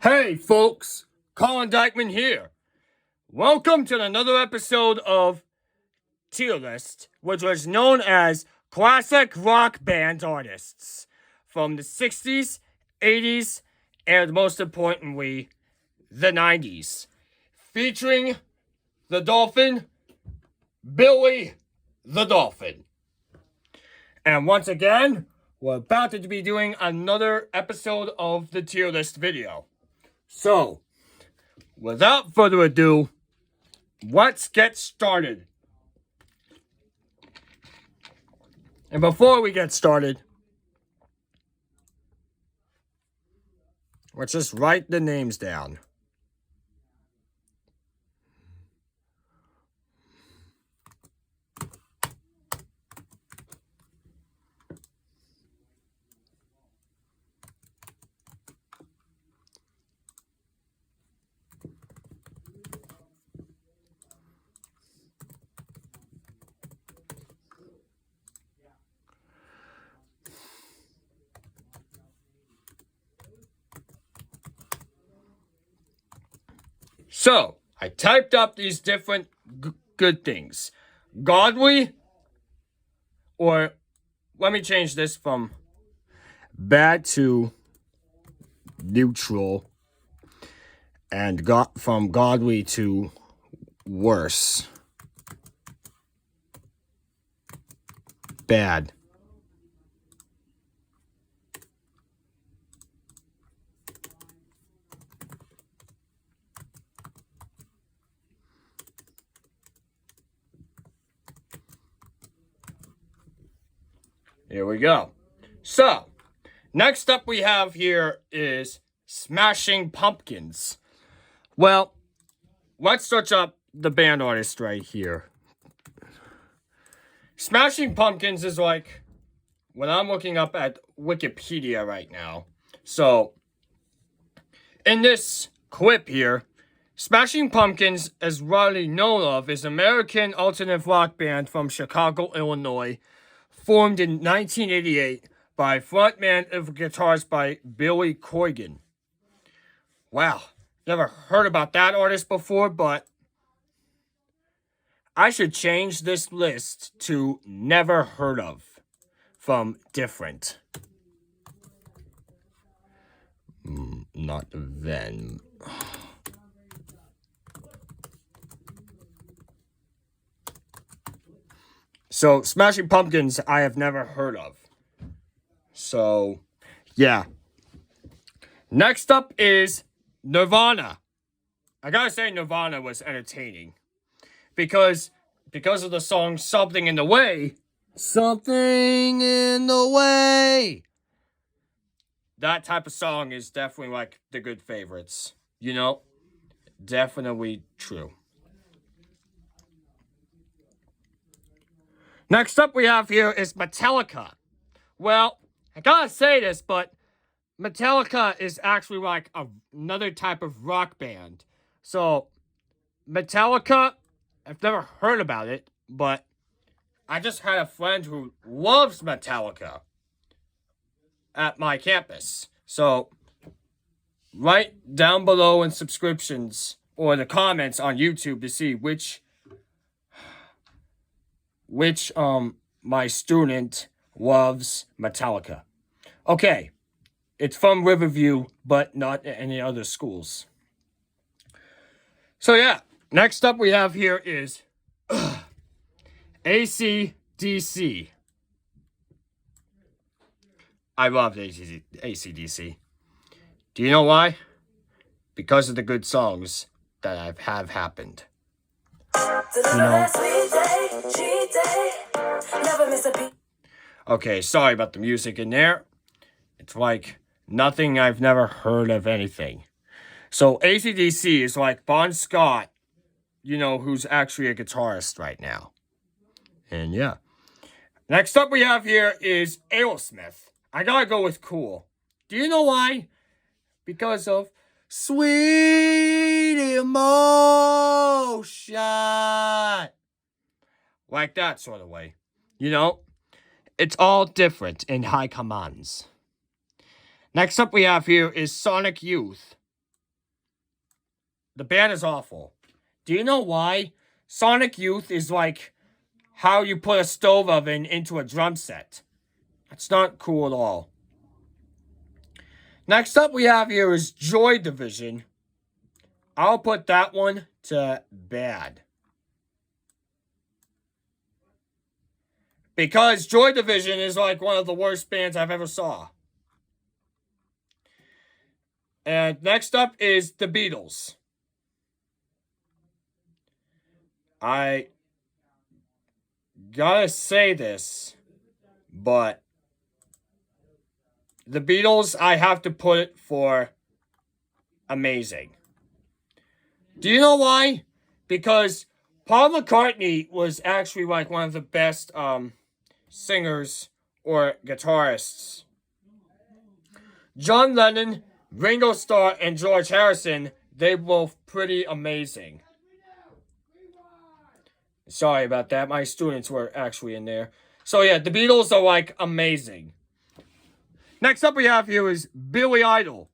Hey folks, Colin Dykeman here. Welcome to another episode of Tier List, which was known as Classic Rock Band Artists from the 60s, 80s, and most importantly, the 90s. Featuring the Dolphin, Billy the Dolphin. And once again, we're about to be doing another episode of the Tier List video. So, without further ado, let's get started. And before we get started, let's just write the names down. So, I typed up these different good things. Godly, or let me change this from bad to neutral, and from godly to worse. Bad. Here we go. So, next up we have here is Smashing Pumpkins. Well, let's search up the band artist right here. Smashing Pumpkins is like what I'm looking up at Wikipedia right now. So, in this clip here, Smashing Pumpkins, as widely known of, is an American alternative rock band from Chicago, Illinois, formed in 1988 by frontman and guitarist by Billy Corgan. Wow, never heard about that artist before, but I should change this list to never heard of from different. Not then. So, Smashing Pumpkins, I have never heard of. So, yeah. Next up is Nirvana. I gotta say Nirvana was entertaining. Because of the song Something in the Way. Something in the Way. That type of song is definitely like the good favorites. You know? Definitely true. Next up we have here is Metallica. Well, I gotta say this, but Metallica is actually like another type of rock band. So, Metallica, I've never heard about it, but I just had a friend who loves Metallica at my campus. So, write down below in subscriptions or the comments on YouTube to see which my student loves Metallica. Okay, it's from Riverview, but not any other schools. So yeah, next up we have here is AC/DC. I love AC/DC. Do you know why? Because of the good songs that have happened. You know? Okay, sorry about the music in there. It's like nothing I've never heard of anything. So AC/DC is like Bon Scott, you know, who's actually a guitarist right now. And yeah. Next up we have here is Aerosmith. I gotta go with cool. Do you know why? Because of Sweet Emotion. Like that sort of way. You know? It's all different in high commands. Next up we have here is Sonic Youth. the band is awful. Do you know why? Sonic Youth is like how you put a stove oven into a drum set. It's not cool at all. Next up we have here is Joy Division. I'll put that one to bad. Because Joy Division is like one of the worst bands I've ever saw. And next up is the Beatles. I gotta say this, but the Beatles, I have to put it for amazing. Do you know why? Because Paul McCartney was actually like one of the best singers or guitarists. John Lennon, Ringo Starr, and George Harrison, they were pretty amazing. Sorry about that. My students were actually in there. So yeah, the Beatles are like amazing. Next up we have here is Billy Idol.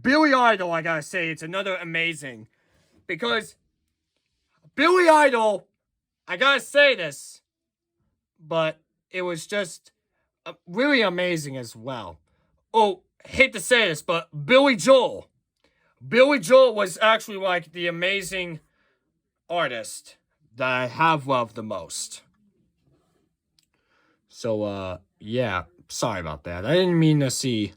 Billy Idol, I gotta say, it's another amazing. Because Billy Idol, I gotta say this, but it was just really amazing as well. Oh, hate to say this, but Billy Joel. Billy Joel was actually like the amazing artist that I have loved the most. So, yeah, sorry about that. I didn't mean to see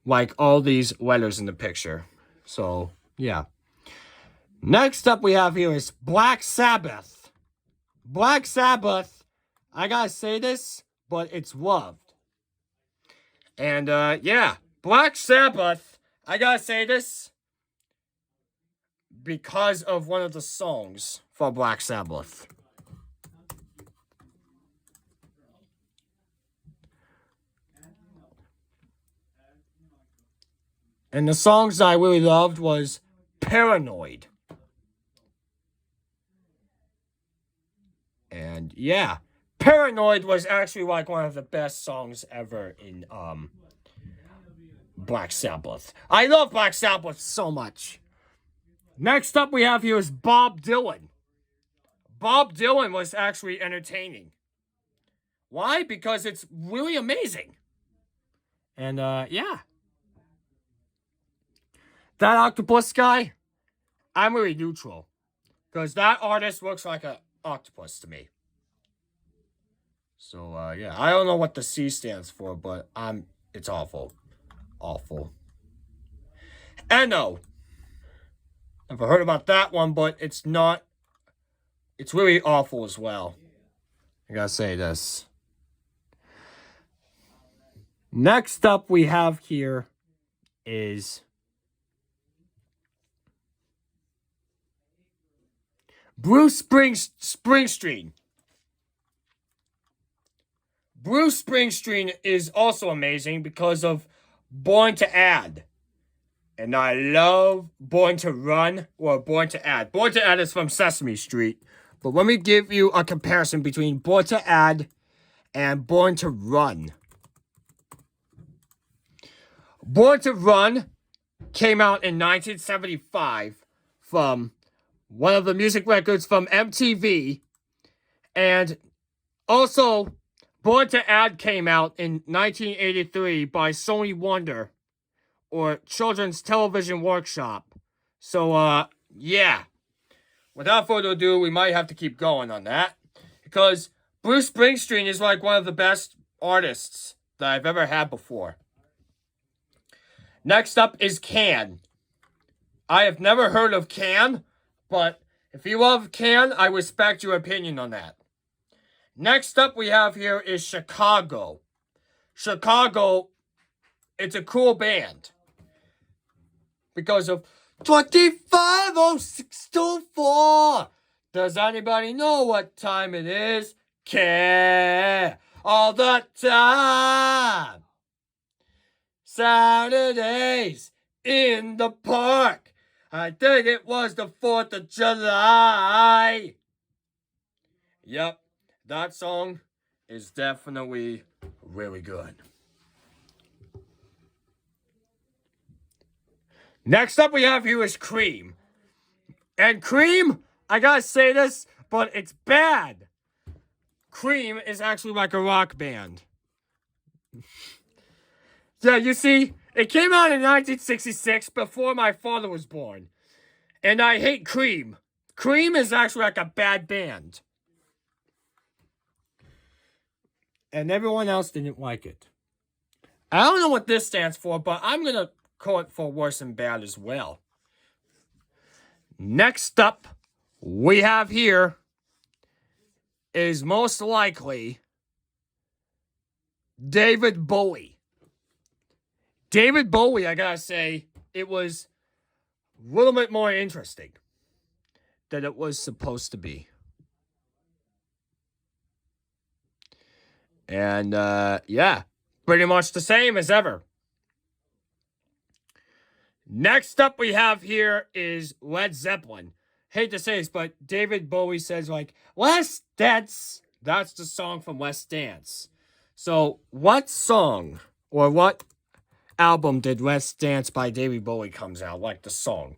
like all these letters in the picture. So, yeah. Next up we have here is Black Sabbath. Black Sabbath, I gotta say this, but it's loved. And, yeah, Black Sabbath, I gotta say this because of one of the songs for Black Sabbath. And the songs I really loved was Paranoid. And yeah, Paranoid was actually like one of the best songs ever in Black Sabbath. I love Black Sabbath so much. Next up we have here is Bob Dylan. Bob Dylan was actually entertaining. Why? Because it's really amazing. And yeah. That octopus guy, I'm really neutral. Because that artist looks like an octopus to me. So, yeah. I don't know what the C stands for, but it's awful. Awful. Eno. Never heard about that one, but it's not... It's really awful as well. I gotta say this. Next up we have here is... Bruce Springsteen. Bruce Springsteen is also amazing because of Born to Add. And I love Born to Run or Born to Add. Born to Add is from Sesame Street. But let me give you a comparison between Born to Add and Born to Run. Born to Run came out in 1975 from one of the music records from MTV. And also, Born to Add came out in 1983 by Sony Wonder, or Children's Television Workshop. So, yeah. Without further ado, we might have to keep going on that. Because Bruce Springsteen is like one of the best artists that I've ever had before. Next up is Can. I have never heard of Can, but if you love Can, I respect your opinion on that. Next up we have here is Chicago. Chicago, it's a cool band. Because of 250624. Does anybody know what time it is? Care all the time. Saturdays in the park. I think it was the 4th of July. Yep, that song is definitely really good. Next up we have here is Cream. And Cream, I gotta say this, but it's bad. Cream is actually like a rock band. Yeah, you see, it came out in 1966 before my father was born. And I hate Cream. Cream is actually like a bad band. And everyone else didn't like it. I don't know what this stands for, but I'm going to call it for worse and bad as well. Next up, we have here is most likely David Bowie. David Bowie, I gotta say, it was a little bit more interesting than it was supposed to be. And, yeah, pretty much the same as ever. Next up we have here is Led Zeppelin. Hate to say this, but David Bowie says, like, Let's Dance. That's the song from Let's Dance. So, what song or what album did Let's Dance by David Bowie comes out, like the song?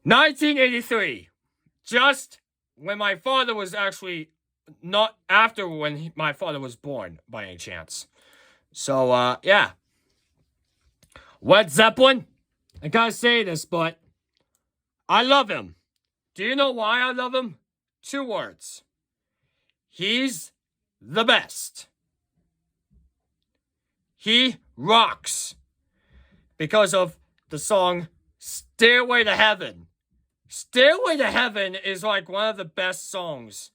1983. Just when my father was actually not after when my father was born, by any chance. So, yeah. Led Zeppelin, I gotta say this, but I love him. Do you know why I love him? 2 words. He's the best. He rocks. Because of the song Stairway to Heaven. Stairway to Heaven is like one of the best songs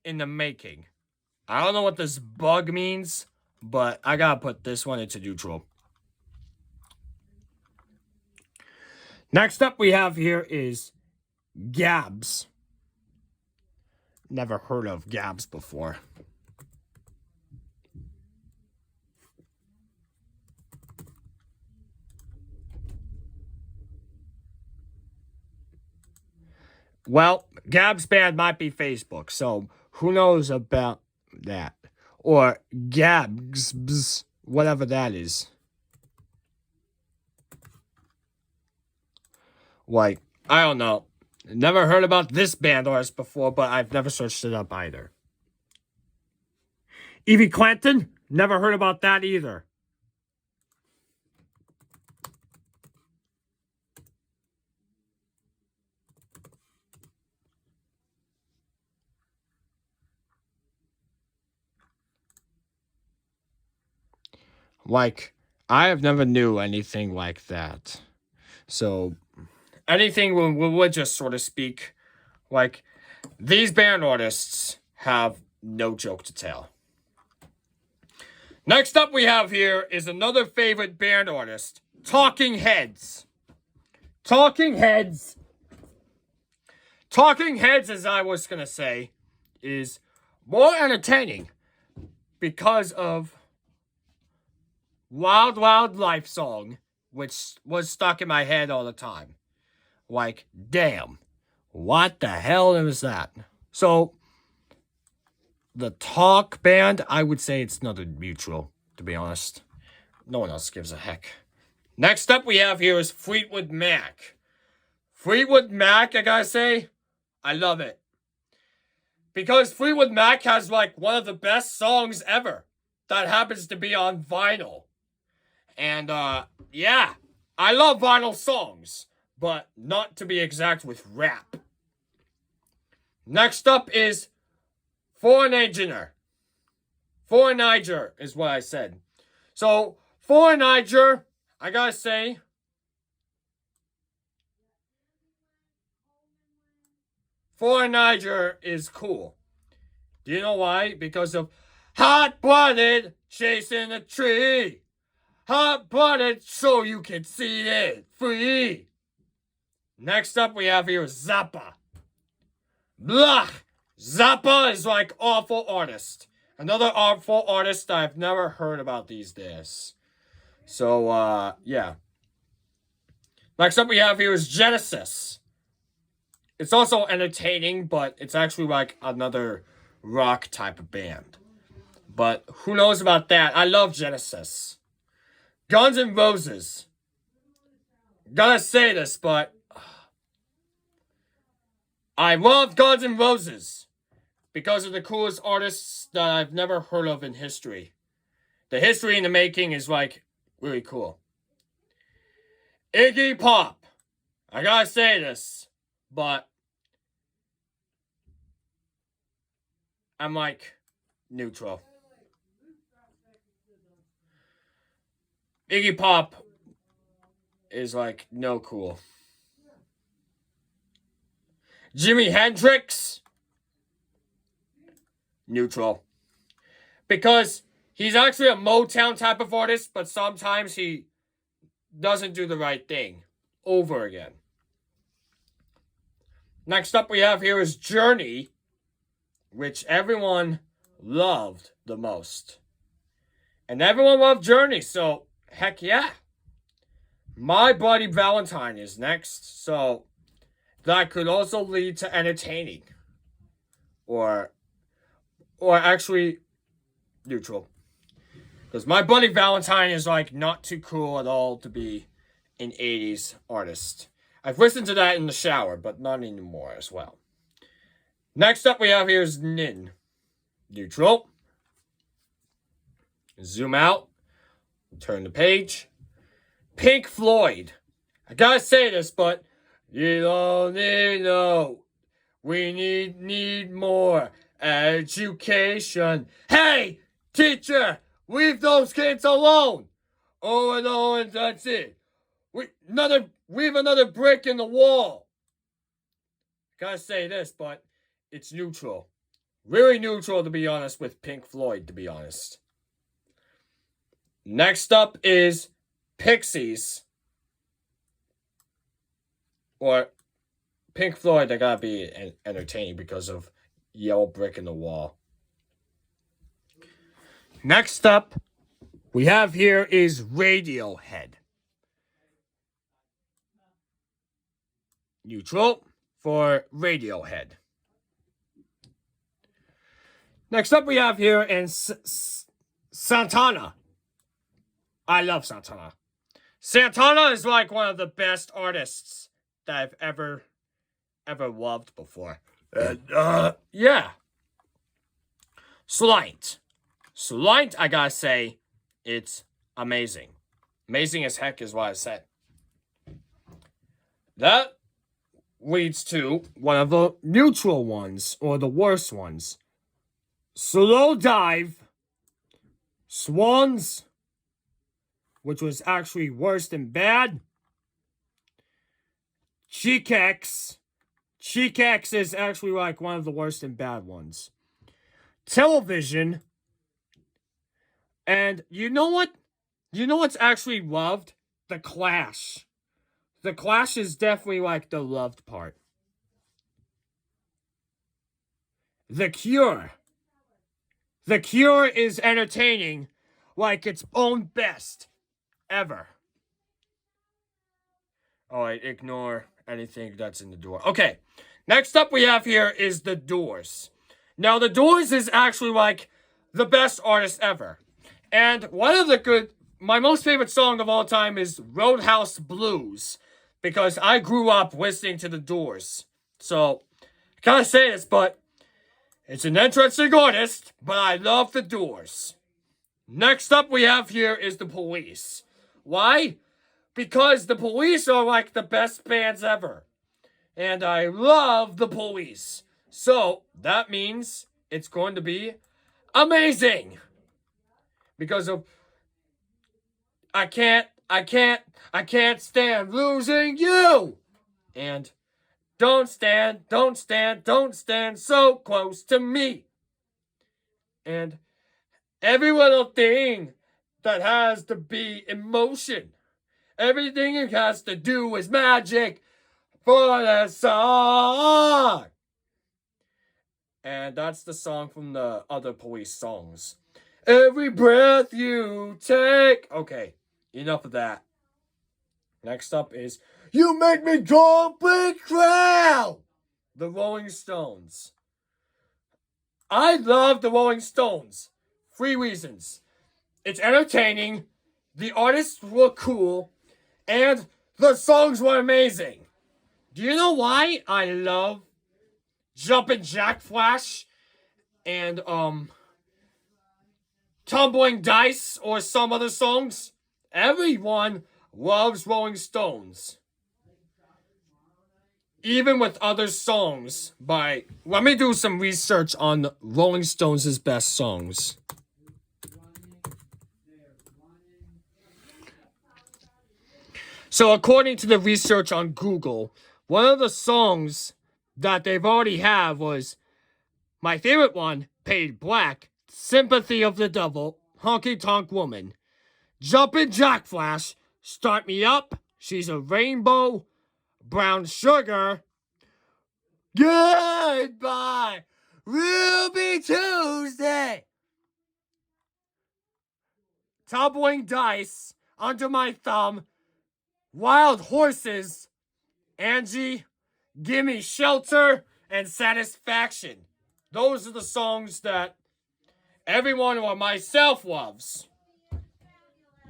in the making. I don't know what this bug means, but I gotta put this one into neutral. Next up we have here is Gabs. Never heard of Gabs before. Well, Gabs band might be Facebook, so who knows about that? Or Gabs, whatever that is. Like, I don't know. Never heard about this band artist before, but I've never searched it up either. Evie Clanton? Never heard about that either. Like, I have never knew anything like that. So, anything religious, so to speak, like, these band artists have no joke to tell. Next up we have here is another favorite band artist, Talking Heads. Talking Heads. Talking Heads, as I was going to say, is more entertaining because of Wild Wild Life song, which was stuck in my head all the time. Like, damn, what the hell is that? So, the Talk band, I would say it's another mutual, to be honest. No one else gives a heck. Next up we have here is Fleetwood Mac. Fleetwood Mac, I gotta say, I love it. Because Fleetwood Mac has like one of the best songs ever that happens to be on vinyl. And, yeah, I love vinyl songs, but not to be exact with rap. Next up is Foreigner. Foreigner is what I said. So, Foreigner, I gotta say, Foreigner is cool. Do you know why? Because of hot-blooded chasing a tree. Hot-blooded so you can see it free. Next up we have here Zappa. Blah! Zappa is like awful artist. Another awful artist I've never heard about these days. So, yeah. Next up we have here is Genesis. It's also entertaining, but it's actually like another rock type of band. But who knows about that? I love Genesis. Guns N' Roses. gotta say this, but I love Guns N' Roses because of the coolest artists that I've never heard of in history. The history in the making is like really cool. Iggy Pop. I gotta say this, but I'm like neutral. Iggy Pop is like no cool. Jimi Hendrix, neutral. Because he's actually a Motown type of artist, but sometimes he doesn't do the right thing over again. Next up we have here is Journey, which everyone loved the most. And everyone loved Journey, so heck yeah. My Bloody Valentine is next, so that could also lead to entertaining. Or actually neutral. Because My Bloody Valentine is like not too cool at all to be an 80s artist. I've listened to that in the shower, but not anymore as well. Next up we have here is Nin. Neutral. Zoom out. Turn the page. Pink Floyd. I gotta say this, but you don't need no. We need more education. Hey, teacher, leave those kids alone. Oh, and that's it. We have another brick in the wall. Gotta say this, but it's neutral. Really neutral, to be honest, with Pink Floyd, to be honest. Next up is Pixies. Or Pink Floyd, they gotta be entertaining because of Yellow Brick in the Wall. Next up, we have here is Radiohead. Neutral for Radiohead. Next up we have here is Santana. I love Santana. Santana is like one of the best artists that I've ever loved before. Yeah. Slight, I gotta say, it's amazing. Amazing as heck is what I said. That leads to one of the neutral ones, or the worst ones. Slowdive, Swans, which was actually worse than bad. Cheek-X is actually like one of the worst and bad ones. Television. And you know what? You know what's actually loved? The Clash. The Clash is definitely like the loved part. The Cure. The Cure is entertaining like its own best ever. Alright, ignore anything that's in the door. Okay, next up we have here is The Doors. Now, The Doors is actually like the best artist ever. And one of my most favorite song of all time is Roadhouse Blues. Because I grew up listening to The Doors. So, I gotta say this, but it's an interesting artist, but I love The Doors. Next up we have here is The Police. Why? Because The Police are like the best bands ever. And I love The Police. So, that means it's going to be amazing. Because of I can't stand losing you. And don't stand so close to me. And every little thing that has to be emotion. Everything it has to do is magic for the song. And that's the song from the other Police songs. Every breath you take. Okay, enough of that. Next up is You Make Me Jump and Crown. The Rolling Stones. I love the Rolling Stones. 3 reasons. It's entertaining. The artists look cool. And The songs were amazing. Do you know why I love Jumpin' Jack Flash and Tumbling Dice or some other songs? Everyone loves Rolling Stones. Even with other songs by... Let me do some research on Rolling Stones' best songs. So according to the research on Google, one of the songs that they've already have was my favorite one, Paid Black, Sympathy of the Devil, Honky Tonk Woman, Jumpin' Jack Flash, Start Me Up, She's a Rainbow, Brown Sugar, Goodbye, Ruby Tuesday, Tumbling Dice, Under My Thumb, Wild Horses, Angie, Gimme Shelter, and Satisfaction. Those are the songs that everyone or myself loves.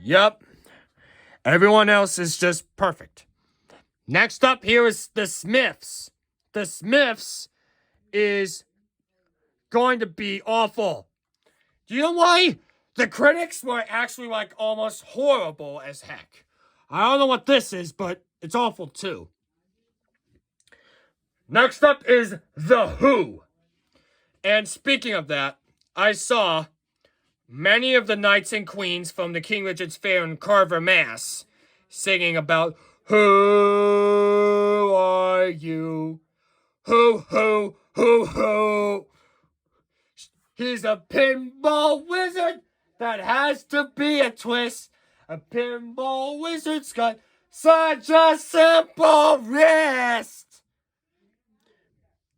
Yep. Everyone else is just perfect. Next up here is The Smiths. The Smiths is going to be awful. Do you know why? The critics were actually like almost horrible as heck. I don't know what this is, but it's awful too. Next up is The Who. And speaking of that, I saw many of the knights and queens from the King Richard's Fair in Carver, Mass. singing about who are you? Who? He's a pinball wizard that has to be a twist. A pinball wizard's got such a simple wrist.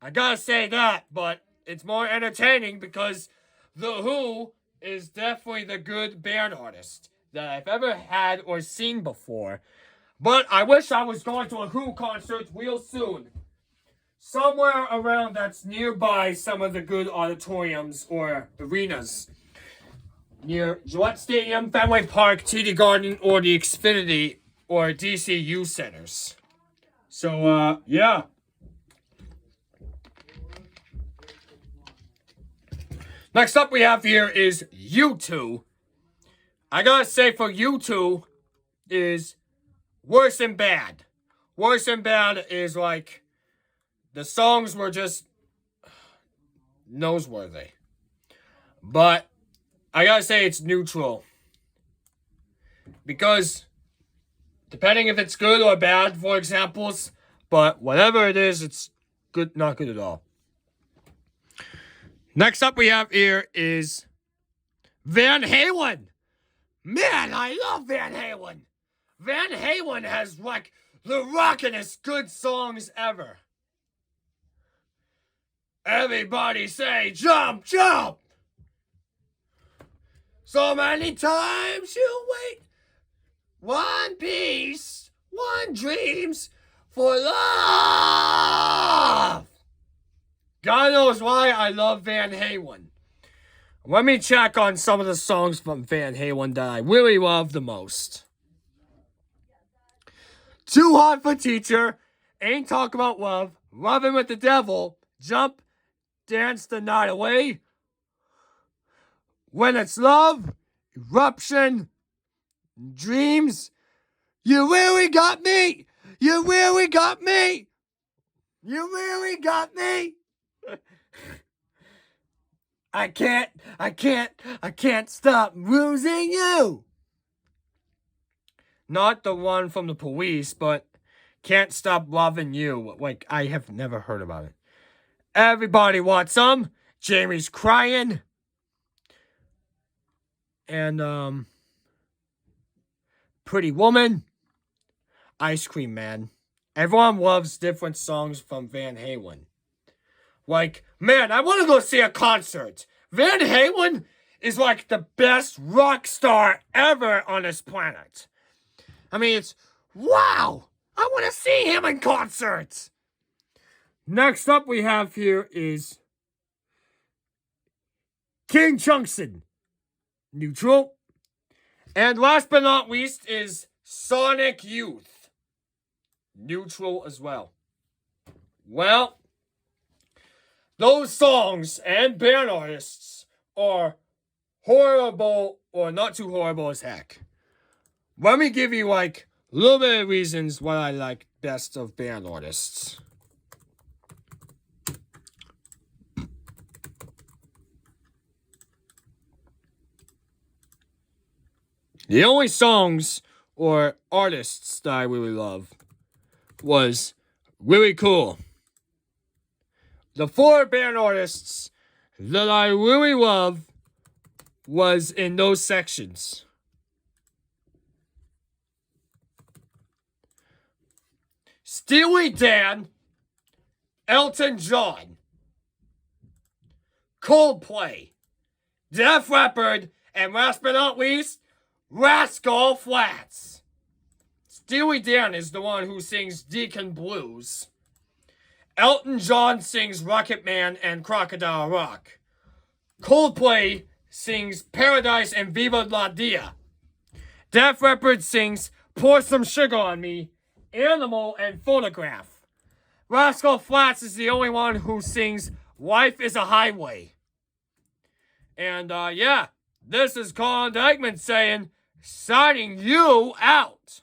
I gotta say that, but it's more entertaining because The Who is definitely the good band artist that I've ever had or seen before. But I wish I was going to a Who concert real soon. Somewhere around that's nearby some of the good auditoriums or arenas. Near Gillette Stadium, Fenway Park, TD Garden, or the Xfinity or DCU centers. So, yeah. Next up we have here is U2. I gotta say for U2 is Worse and Bad. Worse and Bad is like, the songs were just noseworthy. But I gotta say it's neutral. Because depending if it's good or bad, for examples, but whatever it is, it's good, not good at all. Next up we have here is Van Halen. Man, I love Van Halen. Van Halen has like the rockinest good songs ever. Everybody say jump, jump. So many times you wait. One piece, one dreams for love. God knows why I love Van Halen. Let me check on some of the songs from Van Halen that I really love the most. Too Hot for Teacher, Ain't Talk About Love, Lovin' with the Devil, Jump, Dance the Night Away, When It's Love, Eruption, Dreams, You Really Got Me, You Really Got Me, You Really Got Me. I can't stop losing you. Not the one from the Police, but Can't Stop Loving You. Like, I have never heard about it. Everybody Wants Some. Jamie's Crying. And, Pretty Woman. Ice Cream Man. Everyone loves different songs from Van Halen. Like, man, I want to go see a concert. Van Halen is like the best rock star ever on this planet. I mean, it's, wow! I want to see him in concert! Next up we have here is King Junction. Neutral. And last but not least is Sonic Youth. neutral as well. Well, those songs and band artists are horrible or not too horrible as heck. Let me give you like a little bit of reasons why I like best of band artists. The only songs or artists that I really love was Really Cool. The 4 band artists that I really love was in those sections. Steely Dan, Elton John, Coldplay, Def Leppard, and last but not least, Rascal Flatts. Steely Dan is the one who sings Deacon Blues. Elton John sings Rocket Man and Crocodile Rock. Coldplay sings Paradise and Viva La Dia. Def Leppard sings Pour Some Sugar on Me, Animal, and Photograph. Rascal Flatts is the only one who sings Life is a Highway. And yeah, this is Colin Dykman saying, signing you out.